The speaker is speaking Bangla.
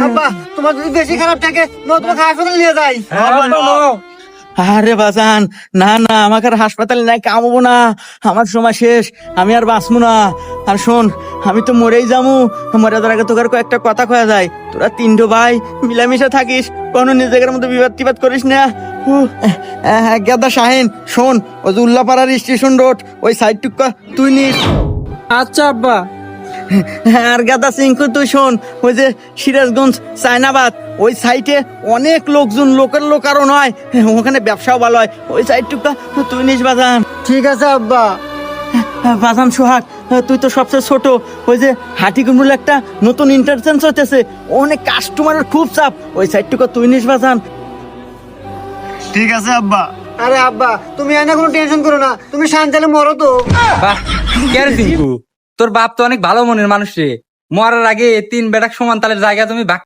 আব্বা তোমার যদি বেশি খারাপ থাকে তোমাকে হাসপাতালে নিয়ে যাই। আরে বাজান, না না, আমাকে আর হাসপাতালে নাই কামবো না, আমার সময় শেষ, আমি আর বাঁচবো না। আর শোন, আমি তো মরেই যামু, মরে যাওয়ার আগে তোকে আর কয়েকটা কথা কয়া যায়। তোরা তিনটো ভাই মিলামিশা থাকিস, কোনো নিজেদের মধ্যে বিবাদ টিবাদ করিস না। গেদা শাহিন, শোন, ওই যে উল্লাপাড়ার স্টেশন রোড ওই সাইড টুকা তুই নিস। আচ্ছা আব্বা। আর গাদা সিংকু তুই শোন, ওই যে সিরাজগঞ্জ চায়নাবাদ ওই সাইটে অনেক লোকজন, লোকের লোক আরো নয়, ওখানে ব্যবসাও ভালো হয়, ওই সাইডটুকটা তুই নিস বাজান। ঠিক আছে আব্বা। বাজান সোহাগ, তুই তো সবচেয়ে ছোট, ওই যে হাটিকুমরুল একটা নতুন ইন্টারচেঞ্জ হতেছে, অনেক কাস্টমারের খুব চাপ, ওই সাইডটুকু তুই নিস বাজান। ঠিক আছে আব্বা। আরে আব্বা তুমি এনে কোনো টেনশন করো না, তুমি শান্তালে মরো তো। বাহ, কে রে সিংকু, তোর বাপ তো অনেক ভালো মনের মানুষ রে। মরার আগে তিন বেটাক সমান তালের জায়গা তুমি ভাগ